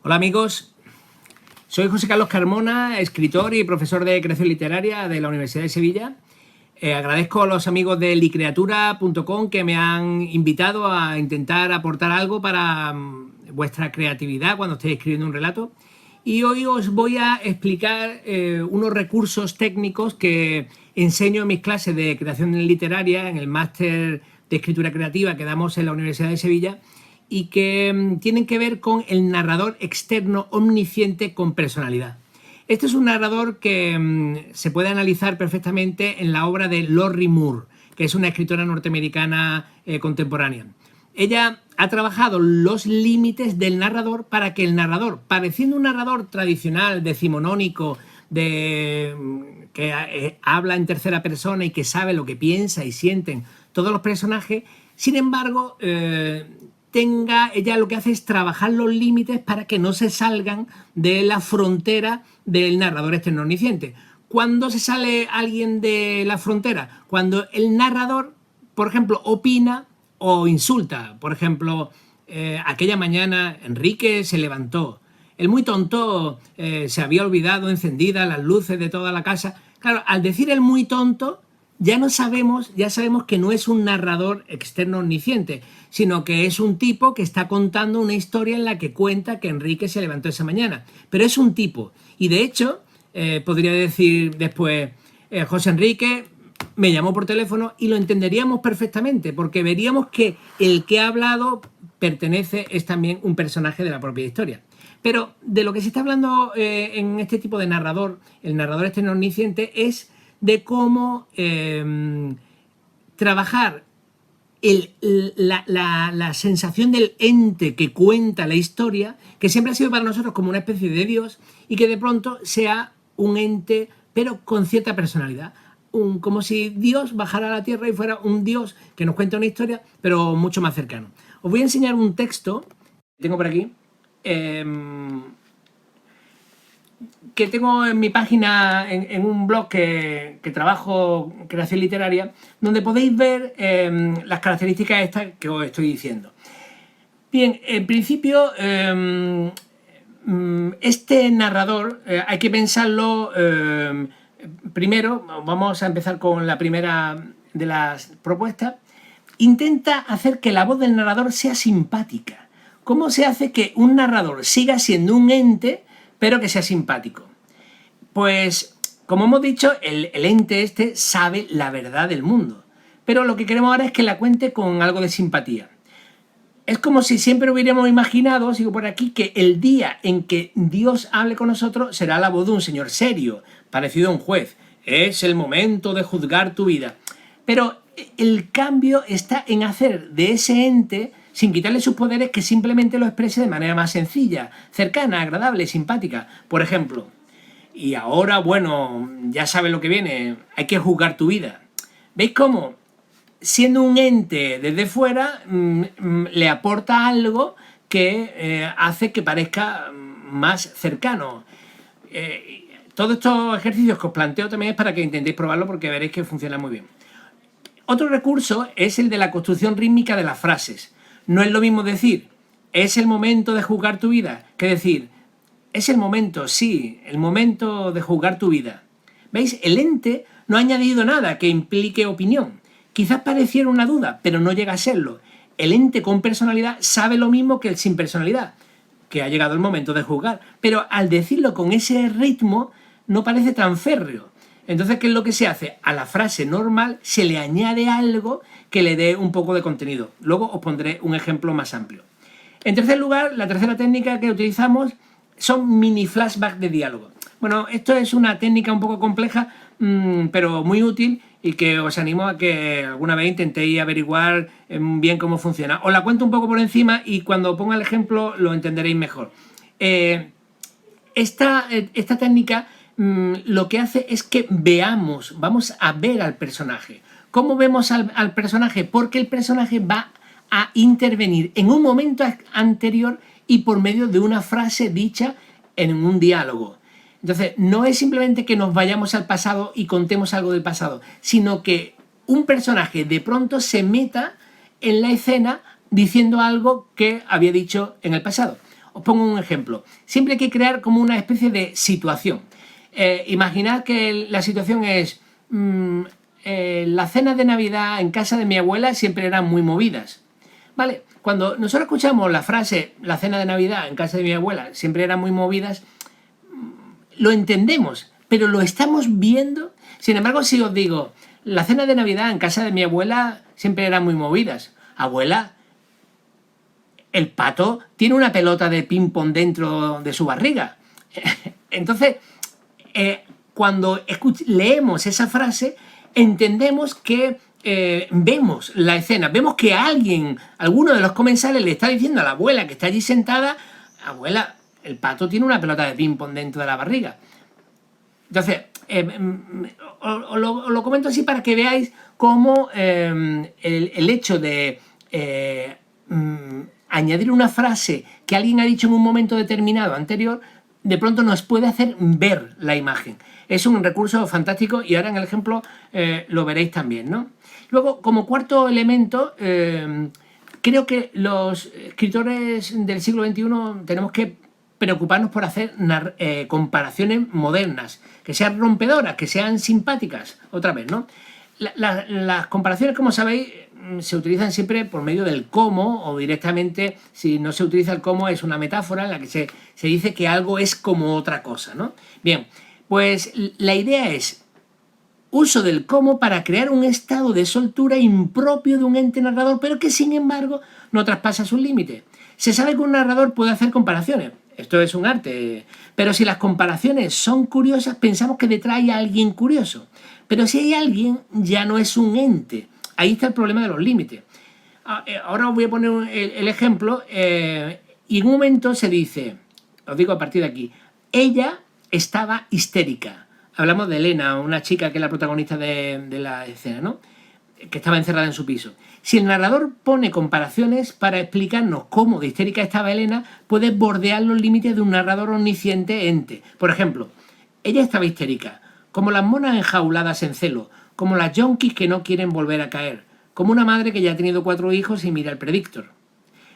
Hola amigos, soy José Carlos Carmona, escritor y profesor de creación literaria de la Universidad de Sevilla. Agradezco a los amigos de literatura.com que me han invitado a intentar aportar algo para vuestra creatividad cuando estéis escribiendo un relato. Y hoy os voy a explicar unos recursos técnicos que enseño en mis clases de creación literaria en el máster de escritura creativa que damos en la Universidad de Sevilla y que tienen que ver con el narrador externo omnisciente con personalidad. Este es un narrador que se puede analizar perfectamente en la obra de Lorrie Moore, que es una escritora norteamericana contemporánea. Ella ha trabajado los límites del narrador para que el narrador, pareciendo un narrador tradicional, decimonónico, que habla en tercera persona y que sabe lo que piensa y sienten todos los personajes, sin embargo, ella lo que hace es trabajar los límites para que no se salgan de la frontera del narrador externo omnisciente. ¿Cuándo se sale alguien de la frontera? Cuando el narrador, por ejemplo, opina o insulta. Por ejemplo, aquella mañana Enrique se levantó. El muy tonto se había olvidado encendidas las luces de toda la casa. Claro, al decir el muy tonto, ya sabemos que no es un narrador externo omnisciente, sino que es un tipo que está contando una historia en la que cuenta que Enrique se levantó esa mañana. Pero es un tipo. Y de hecho, podría decir después, José Enrique me llamó por teléfono y lo entenderíamos perfectamente, porque veríamos que el que ha hablado es también un personaje de la propia historia. Pero de lo que se está hablando en este tipo de narrador, el narrador externo omnisciente, es de cómo trabajar la sensación del ente que cuenta la historia, que siempre ha sido para nosotros como una especie de Dios, y que de pronto sea un ente, pero con cierta personalidad. Como si Dios bajara a la tierra y fuera un Dios que nos cuenta una historia, pero mucho más cercano. Os voy a enseñar un texto que tengo por aquí, que tengo en mi página, en un blog que trabajo creación literaria, donde podéis ver las características estas que os estoy diciendo. Bien, en principio, este narrador hay que pensarlo. Primero, vamos a empezar con la primera de las propuestas. Intenta hacer que la voz del narrador sea simpática. ¿Cómo se hace que un narrador siga siendo un ente, pero que sea simpático? Pues, como hemos dicho, el ente este sabe la verdad del mundo. Pero lo que queremos ahora es que la cuente con algo de simpatía. Es como si siempre hubiéramos imaginado, sigo por aquí, que el día en que Dios hable con nosotros será la voz de un señor serio, parecido a un juez. Es el momento de juzgar tu vida. Pero el cambio está en hacer de ese ente, sin quitarle sus poderes, que simplemente lo exprese de manera más sencilla, cercana, agradable, simpática. Por ejemplo, y ahora, bueno, ya sabes lo que viene, hay que juzgar tu vida. ¿Veis cómo? Siendo un ente desde fuera, le aporta algo que hace que parezca más cercano. Todos estos ejercicios que os planteo también es para que intentéis probarlo, porque veréis que funciona muy bien. Otro recurso es el de la construcción rítmica de las frases. No es lo mismo decir, es el momento de juzgar tu vida, que decir, es el momento, sí, el momento de juzgar tu vida. ¿Veis? El ente no ha añadido nada que implique opinión. Quizás pareciera una duda, pero no llega a serlo. El ente con personalidad sabe lo mismo que el sin personalidad, que ha llegado el momento de juzgar. Pero al decirlo con ese ritmo, no parece tan férreo. Entonces, ¿qué es lo que se hace? A la frase normal se le añade algo que le dé un poco de contenido. Luego os pondré un ejemplo más amplio. En tercer lugar, la tercera técnica que utilizamos son mini flashbacks de diálogo. Bueno, esto es una técnica un poco compleja, pero muy útil, y que os animo a que alguna vez intentéis averiguar bien cómo funciona. Os la cuento un poco por encima y cuando ponga el ejemplo lo entenderéis mejor. Esta técnica lo que hace es que vamos a ver al personaje. ¿Cómo vemos al personaje? Porque el personaje va a intervenir en un momento anterior y por medio de una frase dicha en un diálogo. Entonces, no es simplemente que nos vayamos al pasado y contemos algo del pasado, sino que un personaje de pronto se meta en la escena diciendo algo que había dicho en el pasado. Os pongo un ejemplo. Siempre hay que crear como una especie de situación. Imaginad que la situación es las cenas de Navidad en casa de mi abuela siempre eran muy movidas. ¿Vale? Cuando nosotros escuchamos la frase la cena de Navidad en casa de mi abuela siempre eran muy movidas, lo entendemos, pero lo estamos viendo. Sin embargo, si os digo la cena de Navidad en casa de mi abuela siempre eran muy movidas. Abuela, el pato tiene una pelota de ping-pong dentro de su barriga. Entonces, cuando leemos esa frase, entendemos que vemos la escena, vemos que alguno de los comensales le está diciendo a la abuela que está allí sentada, abuela, el pato tiene una pelota de ping-pong dentro de la barriga. Entonces, os lo comento así para que veáis cómo el hecho de añadir una frase que alguien ha dicho en un momento determinado anterior, de pronto nos puede hacer ver la imagen. Es un recurso fantástico y ahora en el ejemplo lo veréis también, ¿no? Luego, como cuarto elemento, creo que los escritores del siglo XXI tenemos que preocuparnos por hacer comparaciones modernas, que sean rompedoras, que sean simpáticas, otra vez, ¿no? Las comparaciones, como sabéis, se utilizan siempre por medio del cómo o directamente, si no se utiliza el cómo, es una metáfora en la que se dice que algo es como otra cosa, ¿no? Bien, pues la idea es uso del cómo para crear un estado de soltura impropio de un ente narrador, pero que sin embargo no traspasa sus límites. Se sabe que un narrador puede hacer comparaciones, esto es un arte, pero si las comparaciones son curiosas, pensamos que detrás hay alguien curioso. Pero si hay alguien, ya no es un ente. Ahí está el problema de los límites. Ahora os voy a poner el ejemplo, y en un momento se dice, os digo a partir de aquí, ella estaba histérica. Hablamos de Elena, una chica que es la protagonista de la escena, ¿no? Que estaba encerrada en su piso. Si el narrador pone comparaciones para explicarnos cómo de histérica estaba Elena, puede bordear los límites de un narrador omnisciente ente. Por ejemplo, ella estaba histérica, como las monas enjauladas en celo, como las yonkis que no quieren volver a caer, como una madre que ya ha tenido 4 hijos y mira el predictor.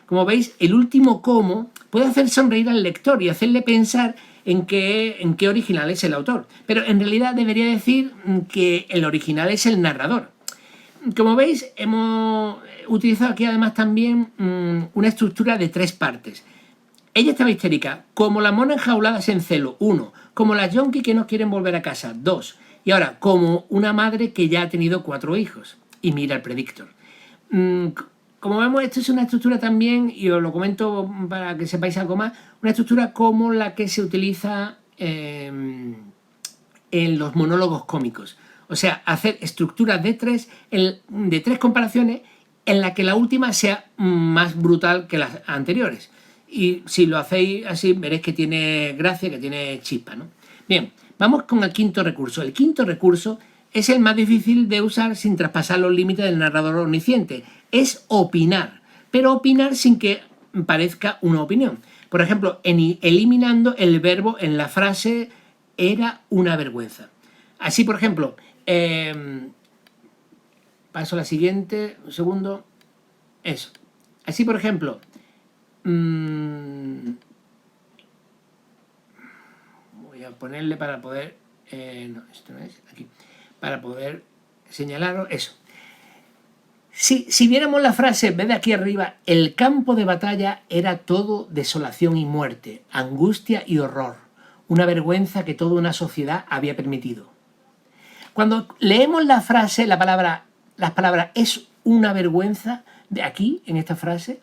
Como veis, el último cómo puede hacer sonreír al lector y hacerle pensar en qué original es el autor. Pero en realidad debería decir que el original es el narrador. Como veis, hemos utilizado aquí además también una estructura de 3 partes. Ella estaba histérica, como las monas enjauladas en celo, 1. Como las yonkis que no quieren volver a casa, 2. Y ahora, como una madre que ya ha tenido 4 hijos y mira el predictor. Como vemos, esto es una estructura también, y os lo comento para que sepáis algo más, una estructura como la que se utiliza en los monólogos cómicos. O sea, hacer estructuras de 3 comparaciones en la que la última sea más brutal que las anteriores. Y si lo hacéis así, veréis que tiene gracia, que tiene chispa, ¿no? Bien, vamos con el quinto recurso. El quinto recurso es el más difícil de usar sin traspasar los límites del narrador omnisciente. Es opinar, pero opinar sin que parezca una opinión. Por ejemplo, eliminando el verbo en la frase era una vergüenza. Así, por ejemplo, paso a la siguiente, un segundo. Eso. Así, por ejemplo, voy a ponerle para poder... no, esto no es aquí. Para poder señalaros eso. Si viéramos la frase, en vez de aquí arriba, el campo de batalla era todo desolación y muerte, angustia y horror, una vergüenza que toda una sociedad había permitido. Cuando leemos la frase, las palabras es una vergüenza, de aquí, en esta frase,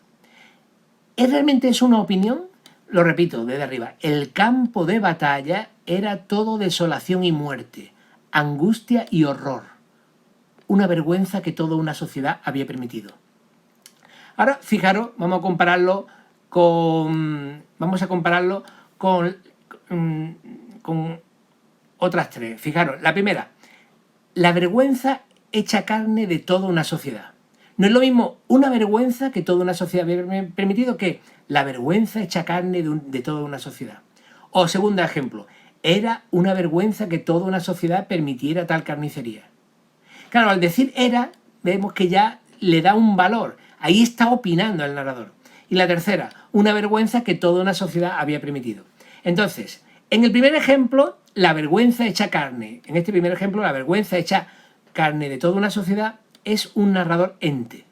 ¿realmente es una opinión? Lo repito, desde arriba, el campo de batalla era todo desolación y muerte, angustia y horror. Una vergüenza que toda una sociedad había permitido. Ahora, fijaros, vamos a compararlo con otras 3. Fijaros, la primera, la vergüenza hecha carne de toda una sociedad. No es lo mismo una vergüenza que toda una sociedad había permitido que la vergüenza hecha carne de toda una sociedad. O segundo ejemplo, era una vergüenza que toda una sociedad permitiera tal carnicería. Claro, al decir era, vemos que ya le da un valor. Ahí está opinando el narrador. Y la tercera, una vergüenza que toda una sociedad había permitido. Entonces, en el primer ejemplo, la vergüenza hecha carne. En este primer ejemplo, la vergüenza hecha carne de toda una sociedad es un narrador ente.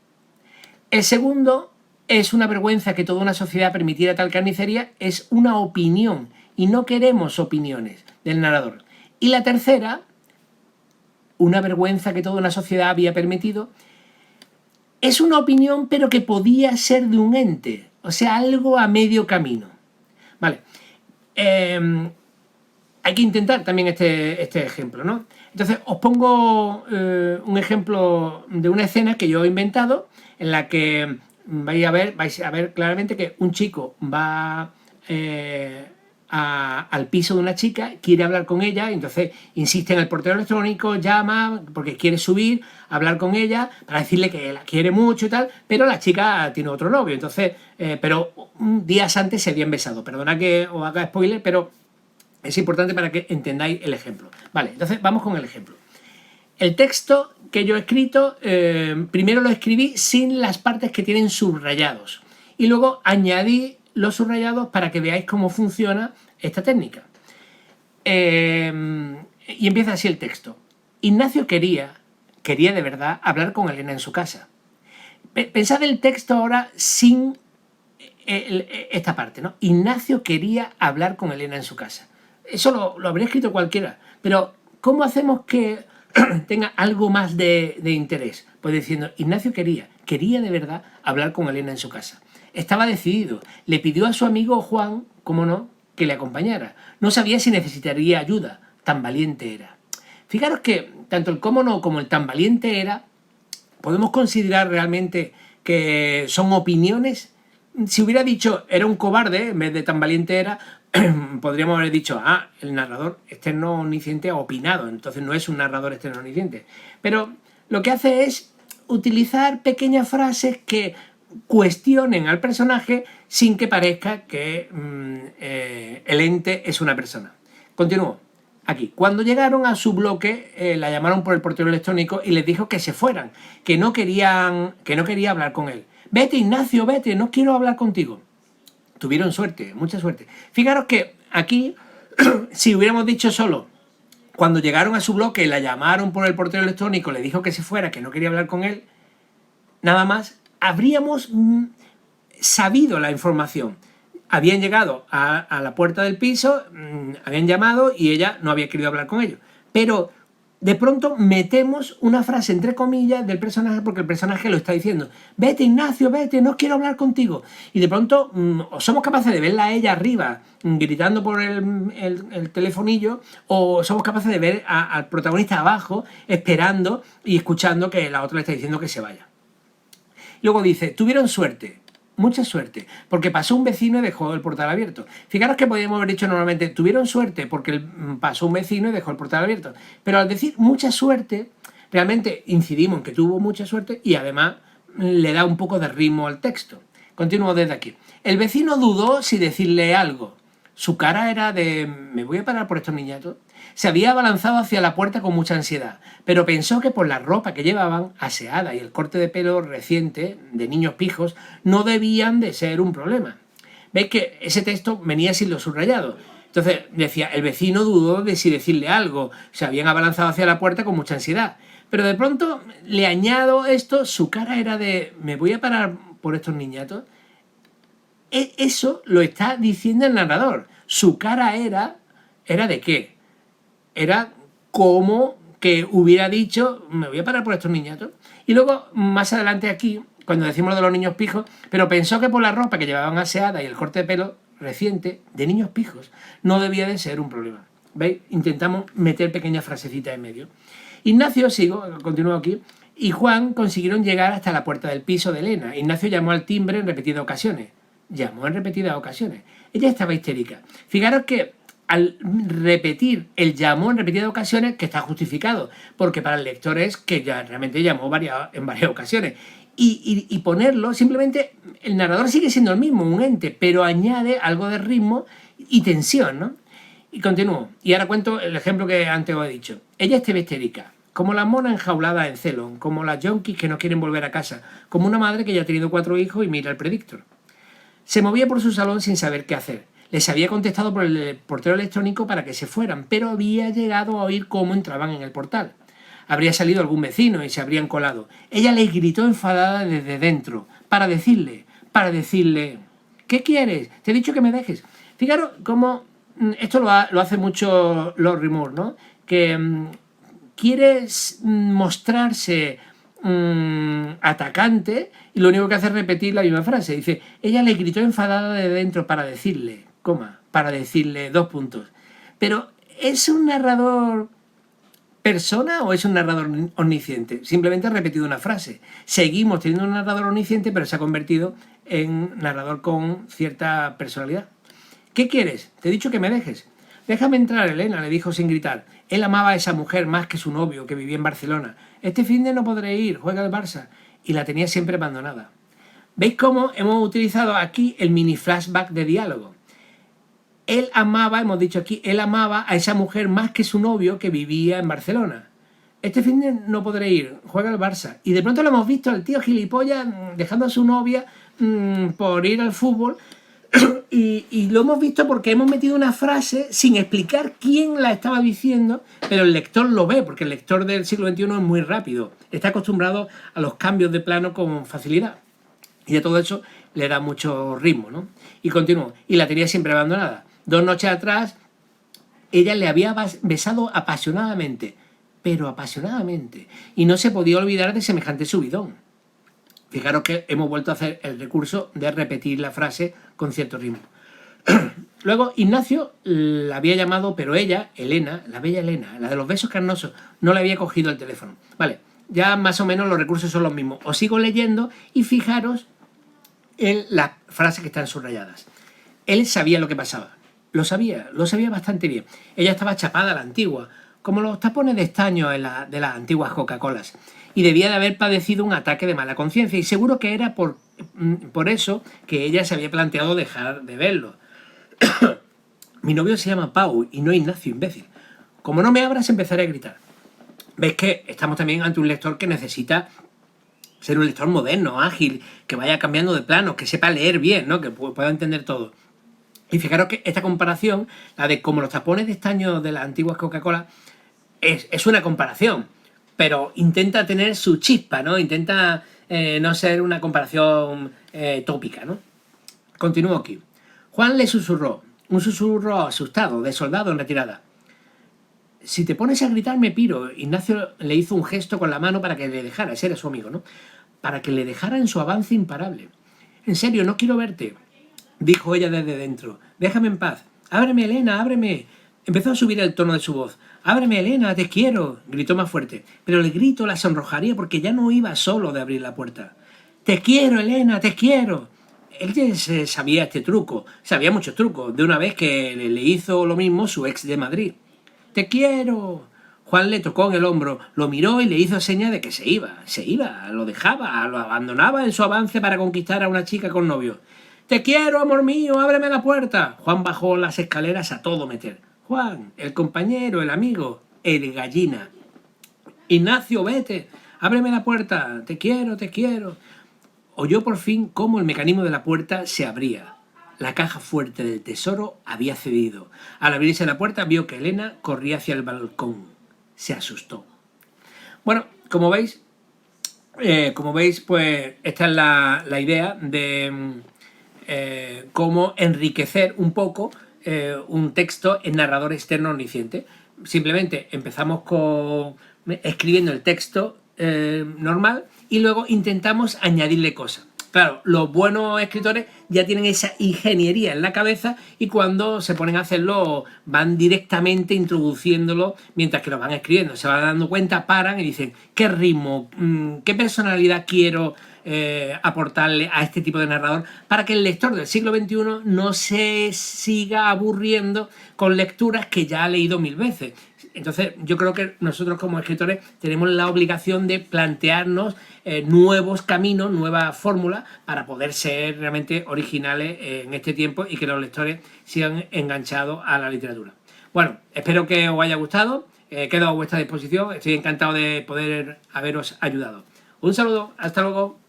El segundo es una vergüenza que toda una sociedad permitiera tal carnicería, es una opinión y no queremos opiniones del narrador. Y la tercera, una vergüenza que toda una sociedad había permitido, es una opinión pero que podía ser de un ente, o sea, algo a medio camino. Vale. Hay que intentar también este ejemplo, ¿no? Entonces, os pongo un ejemplo de una escena que yo he inventado en la que vais a ver claramente que un chico va al piso de una chica, quiere hablar con ella, y entonces insiste en el portero electrónico, llama porque quiere subir, hablar con ella para decirle que la quiere mucho y tal, pero la chica tiene otro novio, entonces, pero días antes se habían besado. Perdona que os haga spoiler, pero es importante para que entendáis el ejemplo. Vale, entonces vamos con el ejemplo. El texto que yo he escrito, primero lo escribí sin las partes que tienen subrayados y luego añadí los subrayados para que veáis cómo funciona esta técnica. Y empieza así el texto. Ignacio quería de verdad hablar con Elena en su casa. Pensad el texto ahora sin esta parte, ¿no? Ignacio quería hablar con Elena en su casa. Eso lo habría escrito cualquiera, pero ¿cómo hacemos que tenga algo más de interés? Pues diciendo, Ignacio quería de verdad hablar con Elena en su casa. Estaba decidido, le pidió a su amigo Juan, cómo no, que le acompañara. No sabía si necesitaría ayuda, tan valiente era. Fijaros que tanto el cómo no como el tan valiente era, podemos considerar realmente que son opiniones. Si hubiera dicho era un cobarde en vez de tan valiente era, podríamos haber dicho, el narrador externo omnisciente ha opinado, entonces no es un narrador externo omnisciente. Pero lo que hace es utilizar pequeñas frases que cuestionen al personaje sin que parezca que el ente es una persona. Continúo. Aquí, cuando llegaron a su bloque, la llamaron por el portero electrónico y les dijo que se fueran, que no quería hablar con él. Vete, Ignacio, vete, no quiero hablar contigo. Tuvieron suerte, mucha suerte. Fijaros que aquí, si hubiéramos dicho solo, cuando llegaron a su bloque, la llamaron por el portero electrónico, le dijo que se fuera, que no quería hablar con él, nada más, habríamos sabido la información. Habían llegado a la puerta del piso, habían llamado y ella no había querido hablar con ellos. Pero de pronto metemos una frase entre comillas del personaje porque el personaje lo está diciendo. Vete, Ignacio, vete, no quiero hablar contigo. Y de pronto somos capaces de verla a ella arriba gritando por el telefonillo, o somos capaces de ver al protagonista abajo esperando y escuchando que la otra le está diciendo que se vaya. Luego dice, tuvieron suerte, mucha suerte, porque pasó un vecino y dejó el portal abierto. Fijaros que podríamos haber dicho normalmente, tuvieron suerte porque pasó un vecino y dejó el portal abierto. Pero al decir mucha suerte, realmente incidimos en que tuvo mucha suerte y además le da un poco de ritmo al texto. Continúo desde aquí. El vecino dudó si decirle algo. Su cara era de, ¿me voy a parar por estos niñatos? Se había abalanzado hacia la puerta con mucha ansiedad, pero pensó que por la ropa que llevaban, aseada, y el corte de pelo reciente de niños pijos, no debían de ser un problema. ¿Veis que ese texto venía sin los subrayados? Entonces decía, el vecino dudó de si decirle algo, se habían abalanzado hacia la puerta con mucha ansiedad. Pero de pronto le añado esto, su cara era de, ¿me voy a parar por estos niñatos? Eso lo está diciendo el narrador. Su cara era ¿de qué? Era como que hubiera dicho, me voy a parar por estos niñatos. Y luego, más adelante aquí, cuando decimos lo de los niños pijos, pero pensó que por la ropa que llevaban aseada y el corte de pelo reciente de niños pijos no debía de ser un problema. ¿Veis? Intentamos meter pequeñas frasecitas en medio. Ignacio, continúo aquí, y Juan consiguieron llegar hasta la puerta del piso de Elena. Ignacio llamó al timbre en repetidas ocasiones. Ella estaba histérica. Fijaros que al repetir el llamó en repetidas ocasiones, que está justificado, porque para el lector es que ya realmente llamó en varias ocasiones. Y ponerlo, simplemente el narrador sigue siendo el mismo, un ente, pero añade algo de ritmo y tensión, ¿no? Y continúo. Y ahora cuento el ejemplo que antes os he dicho. Ella estaba histérica, como las monas enjauladas en celo, como las yonkis que no quieren volver a casa, como una madre que ya ha tenido 4 hijos y mira el predictor. Se movía por su salón sin saber qué hacer. Les había contestado por el portero electrónico para que se fueran, pero había llegado a oír cómo entraban en el portal. Habría salido algún vecino y se habrían colado. Ella les gritó enfadada desde dentro, para decirle, ¿qué quieres? Te he dicho que me dejes. Fijaros cómo esto lo hace mucho Lord Rimmer, ¿no? Que quiere mostrarse atacante y lo único que hace es repetir la misma frase. Dice, ella le gritó enfadada de dentro para decirle, para decirle 2 puntos. Pero ¿es un narrador persona o es un narrador omnisciente? Simplemente ha repetido una frase. Seguimos teniendo un narrador omnisciente, pero se ha convertido en narrador con cierta personalidad. ¿Qué quieres? Te he dicho que me dejes. Déjame entrar, Elena, le dijo sin gritar. Él amaba a esa mujer más que su novio, que vivía en Barcelona. Este finde no podré ir, juega el Barça. Y la tenía siempre abandonada. ¿Veis cómo hemos utilizado aquí el mini flashback de diálogo? Él amaba, hemos dicho aquí, él amaba a esa mujer más que su novio que vivía en Barcelona. Este finde no podré ir, juega el Barça. Y de pronto lo hemos visto al tío gilipollas dejando a su novia por ir al fútbol. Y lo hemos visto porque hemos metido una frase sin explicar quién la estaba diciendo, pero el lector lo ve, porque el lector del siglo XXI es muy rápido, está acostumbrado a los cambios de plano con facilidad. Y a todo eso le da mucho ritmo, ¿no? Y continúo. Y la tenía siempre abandonada. 2 noches atrás, ella le había besado apasionadamente, pero apasionadamente. Y no se podía olvidar de semejante subidón. Fijaros que hemos vuelto a hacer el recurso de repetir la frase con cierto ritmo. Luego Ignacio la había llamado, pero ella, Elena, la bella Elena, la de los besos carnosos, no le había cogido el teléfono. Vale, ya más o menos los recursos son los mismos. Os sigo leyendo y fijaros en las frases que están subrayadas. Él sabía lo que pasaba. Lo sabía bastante bien. Ella estaba chapada a la antigua, como los tapones de estaño de las antiguas Coca-Colas. Y debía de haber padecido un ataque de mala conciencia. Y seguro que era por eso que ella se había planteado dejar de verlo. Mi novio se llama Pau y no Ignacio, imbécil. Como no me abras, empezaré a gritar. ¿Veis que estamos también ante un lector que necesita ser un lector moderno, ágil, que vaya cambiando de plano, que sepa leer bien, ¿no? Que pueda entender todo? Y fijaros que esta comparación, la de como los tapones de estaño de las antiguas Coca-Cola, es una comparación, pero intenta tener su chispa, ¿no? Intenta no ser una comparación tópica, ¿no? Continúo aquí. Juan le susurró, un susurro asustado, de soldado en retirada. Si te pones a gritar me piro. Ignacio le hizo un gesto con la mano para que le dejara, ese era su amigo, ¿no? Para que le dejara en su avance imparable. En serio, no quiero verte, dijo ella desde dentro. Déjame en paz. Ábreme, Elena, ábreme. Empezó a subir el tono de su voz. Ábreme, Elena, te quiero, gritó más fuerte. Pero el grito la sonrojaría porque ya no iba solo de abrir la puerta. Te quiero, Elena, te quiero. Él ya sabía este truco, sabía muchos trucos, de una vez que le hizo lo mismo su ex de Madrid. ¡Te quiero! Juan le tocó en el hombro, lo miró y le hizo seña de que se iba, lo dejaba, lo abandonaba en su avance para conquistar a una chica con novio. ¡Te quiero, amor mío! ¡Ábreme la puerta! Juan bajó las escaleras a todo meter. Juan, el compañero, el amigo, el gallina. Ignacio, vete, ábreme la puerta, te quiero, te quiero. Oyó por fin cómo el mecanismo de la puerta se abría. La caja fuerte del tesoro había cedido. Al abrirse la puerta vio que Elena corría hacia el balcón. Se asustó. Bueno, como veis, pues esta es la idea de cómo enriquecer un poco un texto en narrador externo omnisciente. Simplemente empezamos escribiendo el texto normal y luego intentamos añadirle cosas. Claro, los buenos escritores ya tienen esa ingeniería en la cabeza y cuando se ponen a hacerlo van directamente introduciéndolo mientras que lo van escribiendo. Se van dando cuenta, paran y dicen qué ritmo, qué personalidad quiero aportarle a este tipo de narrador para que el lector del siglo XXI no se siga aburriendo con lecturas que ya ha leído 1000 veces. Entonces yo creo que nosotros como escritores tenemos la obligación de plantearnos nuevos caminos, nuevas fórmulas para poder ser realmente originales en este tiempo y que los lectores sigan enganchados a la literatura. Bueno, espero que os haya gustado, quedo a vuestra disposición, estoy encantado de poder haberos ayudado. Un saludo, hasta luego.